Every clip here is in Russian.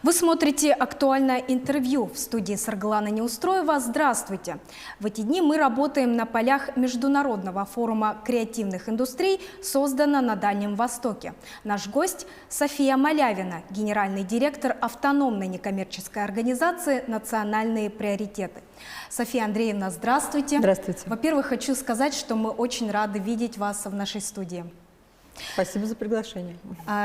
Вы смотрите «Актуальное интервью». В студии Саргалана Неустроева. Здравствуйте. В эти дни мы работаем на полях Международного форума креативных индустрий, созданного на Дальнем Востоке. Наш гость – София Малявина, генеральный директор автономной некоммерческой организации «Национальные приоритеты». София Андреевна, здравствуйте. Здравствуйте. Во-первых, хочу сказать, что мы очень рады видеть вас в нашей студии. Спасибо за приглашение.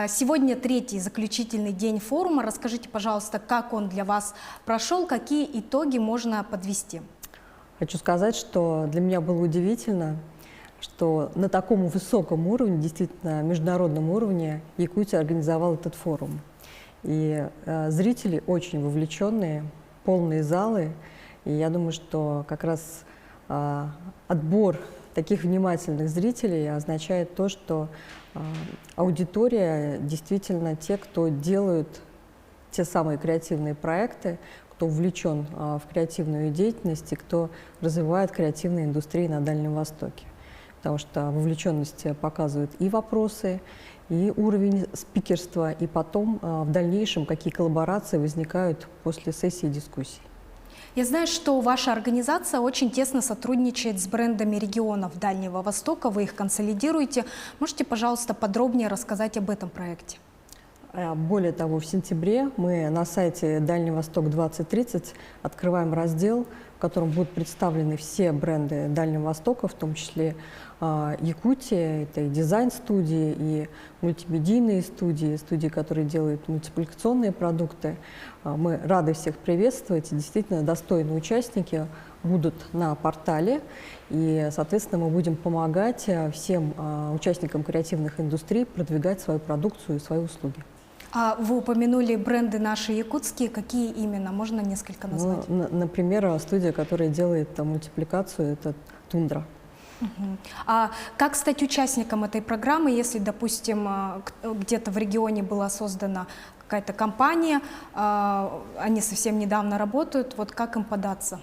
Сегодня третий заключительный день форума. Расскажите, пожалуйста, как он для вас прошел, какие итоги можно подвести? Хочу сказать, что для меня было удивительно, что на таком высоком уровне, действительно международном уровне, Якутия организовала этот форум. И зрители очень вовлеченные, полные залы. И я думаю, что как раз отбор таких внимательных зрителей означает то, что аудитория действительно те, кто делают те самые креативные проекты, кто увлечен в креативную деятельность и кто развивает креативные индустрии на Дальнем Востоке. Потому что вовлеченность показывает и вопросы, и уровень спикерства, и потом в дальнейшем какие коллаборации возникают после сессии дискуссий. Я знаю, что ваша организация очень тесно сотрудничает с брендами регионов Дальнего Востока, вы их консолидируете. Можете, пожалуйста, подробнее рассказать об этом проекте? Более того, в сентябре мы на сайте Дальний Восток 2030 открываем раздел, в котором будут представлены все бренды Дальнего Востока, в том числе Якутия, это и дизайн-студии, и мультимедийные студии, студии, которые делают мультипликационные продукты. Мы рады всех приветствовать, и действительно достойные участники будут на портале, и, соответственно, мы будем помогать всем участникам креативных индустрий продвигать свою продукцию и свои услуги. Вы упомянули бренды наши якутские, какие именно? Можно несколько назвать? Например, студия, которая делает мультипликацию, это «Тундра». А как стать участником этой программы, если, допустим, где-то в регионе была создана какая-то компания, они совсем недавно работают, вот как им податься?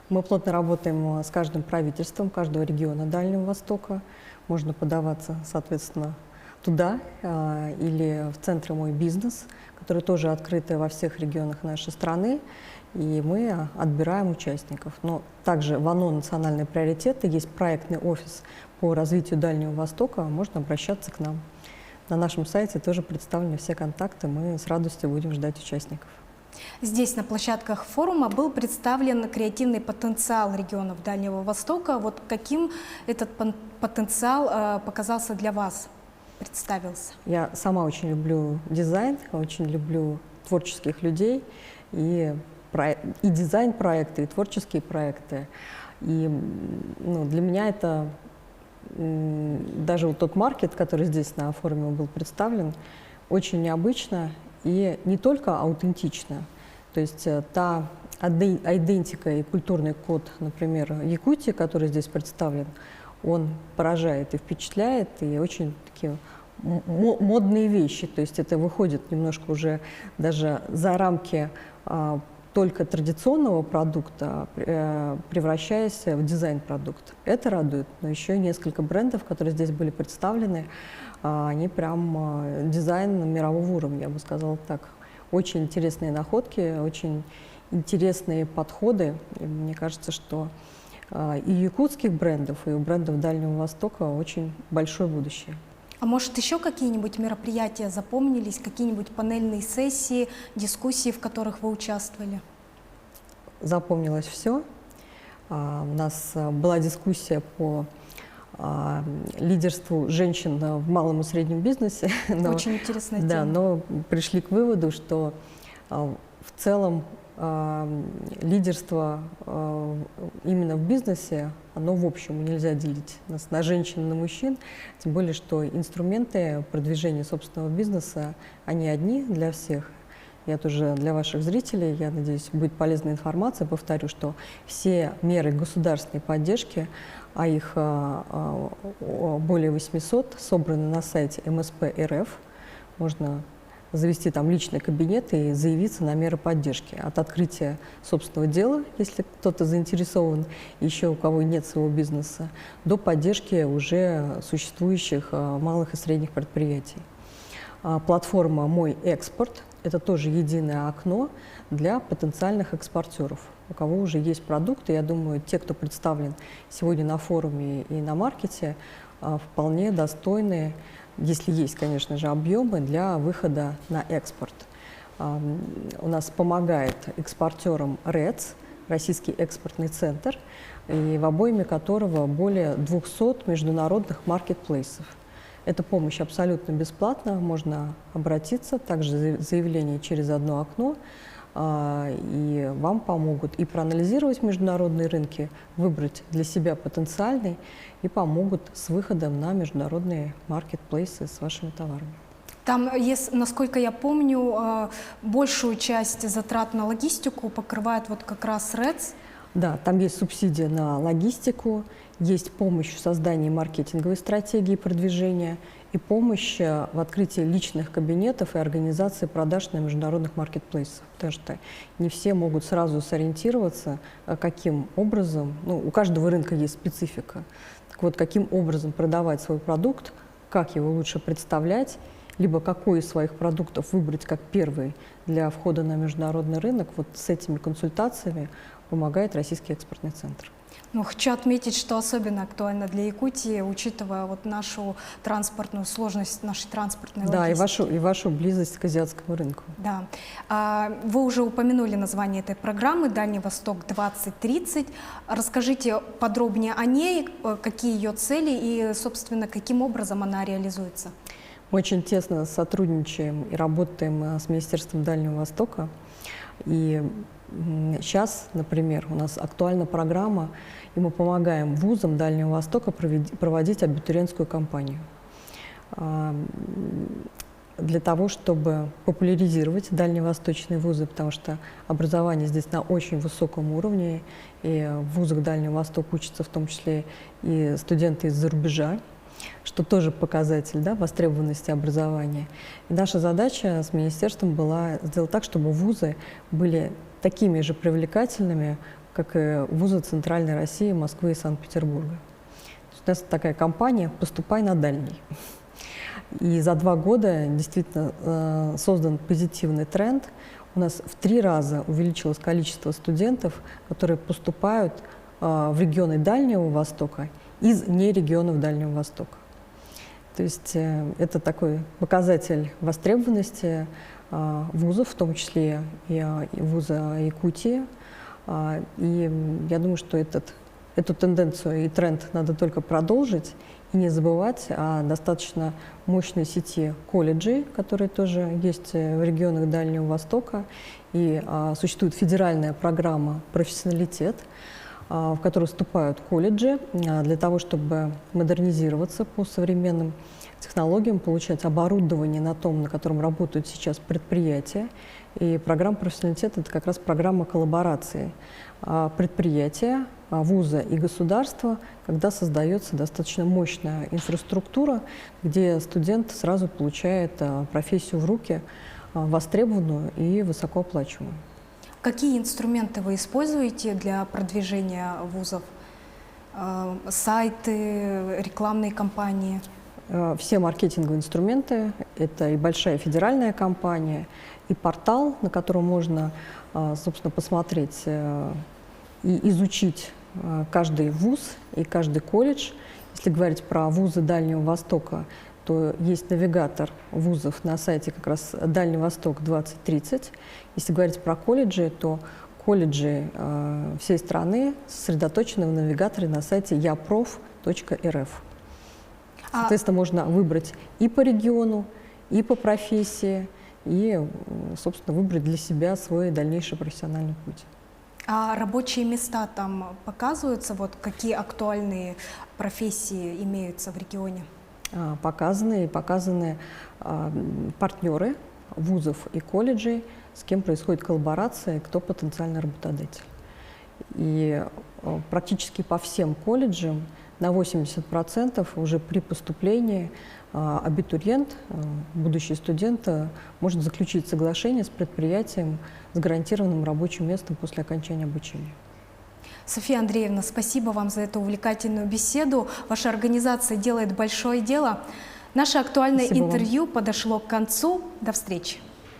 Мы плотно работаем с каждым правительством каждого региона Дальнего Востока. Можно подаваться, соответственно, туда или в центры «Мой бизнес», которые тоже открыты во всех регионах нашей страны, и мы отбираем участников. Но также в ОНО «Национальные приоритеты» есть проектный офис по развитию Дальнего Востока, можно обращаться к нам. На нашем сайте тоже представлены все контакты, мы с радостью будем ждать участников. Здесь, на площадках форума, был представлен креативный потенциал регионов Дальнего Востока. Вот каким этот потенциал показался для вас? Представился? Я сама очень люблю дизайн, очень люблю творческих людей, и дизайн-проекты, и творческие проекты. И для меня это даже вот тот маркет, который здесь на форуме был представлен, очень необычно и не только аутентично. То есть та идентика и культурный код, например, Якутии, который здесь представлен, он поражает и впечатляет, и очень такие модные вещи. То есть это выходит немножко уже даже за рамки только традиционного продукта, превращаясь в дизайн-продукт. Это радует, но еще и несколько брендов, которые здесь были представлены, они прям дизайн мирового уровня, я бы сказала так. Очень интересные находки, очень интересные подходы. И мне кажется, что и якутских брендов, и у брендов Дальнего Востока очень большое будущее. А может, еще какие-нибудь мероприятия запомнились, какие-нибудь панельные сессии, дискуссии, в которых вы участвовали? Запомнилось все. У нас была дискуссия по лидерству женщин в малом и среднем бизнесе. Очень интересная тема. Да, но пришли к выводу, что в целом лидерство именно в бизнесе, оно в общем нельзя делить на женщин и на мужчин, тем более, что инструменты продвижения собственного бизнеса, они одни для всех. Я тоже для ваших зрителей, я надеюсь, будет полезная информация. Повторю, что все меры государственной поддержки, а их более 800, собраны на сайте МСП.РФ. Можно завести там личный кабинет и заявиться на меры поддержки. От открытия собственного дела, если кто-то заинтересован, еще у кого нет своего бизнеса, до поддержки уже существующих малых и средних предприятий. Платформа «Мой экспорт» – это тоже единое окно для потенциальных экспортеров, у кого уже есть продукты. Я думаю, те, кто представлен сегодня на форуме и на маркете, вполне достойны, если есть, конечно же, объемы для выхода на экспорт. У нас помогает экспортерам РЭЦ, Российский экспортный центр, и в обойме которого более 200 международных маркетплейсов. Эта помощь абсолютно бесплатна, можно обратиться, также заявление через одно окно, и вам помогут и проанализировать международные рынки, выбрать для себя потенциальный, и помогут с выходом на международные маркетплейсы с вашими товарами. Там есть, насколько я помню, большую часть затрат на логистику покрывает вот как раз РЭЦ. Да, там есть субсидия на логистику, есть помощь в создании маркетинговой стратегии продвижения и помощь в открытии личных кабинетов и организации продаж на международных маркетплейсах. Потому что не все могут сразу сориентироваться, каким образом, ну, у каждого рынка есть специфика. Так вот, каким образом продавать свой продукт, как его лучше представлять, либо какой из своих продуктов выбрать как первый для входа на международный рынок, вот с этими консультациями помогает Российский экспортный центр. Ну, хочу отметить, что особенно актуально для Якутии, учитывая вот нашу транспортную сложность, нашей транспортной логистики. Да, и вашу близость к азиатскому рынку. Да. Вы уже упомянули название этой программы «Дальний Восток 2030». Расскажите подробнее о ней, какие ее цели и, собственно, каким образом она реализуется. Мы очень тесно сотрудничаем и работаем с Министерством Дальнего Востока. И сейчас, например, у нас актуальна программа, и мы помогаем вузам Дальнего Востока проводить абитуриентскую кампанию для того, чтобы популяризировать дальневосточные вузы, потому что образование здесь на очень высоком уровне, и в вузах Дальнего Востока учатся в том числе и студенты из-за рубежа, что тоже показатель, да, востребованности образования. И наша задача с министерством была сделать так, чтобы вузы были такими же привлекательными, как и вузы Центральной России, Москвы и Санкт-Петербурга. У нас такая кампания «Поступай на дальний». И за 2 года действительно создан позитивный тренд. У нас в 3 раза увеличилось количество студентов, которые поступают в регионы Дальнего Востока из нерегионов Дальнего Востока. То есть это такой показатель востребованности вузов, в том числе и вуза Якутии. И я думаю, что эту тенденцию и тренд надо только продолжить и не забывать о достаточно мощной сети колледжей, которые тоже есть в регионах Дальнего Востока. И существует федеральная программа «Профессионалитет», в которую вступают колледжи для того, чтобы модернизироваться по современным технологиям, получать оборудование на том, на котором работают сейчас предприятия. И программа «Профессионалитет» — это как раз программа коллаборации предприятия, вуза и государства, когда создается достаточно мощная инфраструктура, где студент сразу получает профессию в руки, востребованную и высокооплачиваемую. Какие инструменты вы используете для продвижения вузов? Сайты, рекламные кампании? Все маркетинговые инструменты. Это и большая федеральная кампания, и портал, на котором можно, собственно, посмотреть и изучить каждый вуз и каждый колледж. Если говорить про вузы Дальнего Востока, то есть навигатор вузов на сайте как раз «Дальний Восток 2030». Если говорить про колледжи, то колледжи всей страны сосредоточены в навигаторе на сайте yaprof.rf. Соответственно, можно выбрать и по региону, и по профессии, и, собственно, выбрать для себя свой дальнейший профессиональный путь. А рабочие места там показываются? Вот какие актуальные профессии имеются в регионе? Показаны партнеры вузов и колледжей, с кем происходит коллаборация, кто потенциальный работодатель. И практически по всем колледжам на 80% уже при поступлении абитуриент, будущий студент, может заключить соглашение с предприятием с гарантированным рабочим местом после окончания обучения. София Андреевна, спасибо вам за эту увлекательную беседу. Ваша организация делает большое дело. Наше актуальное интервью подошло к концу. До встречи.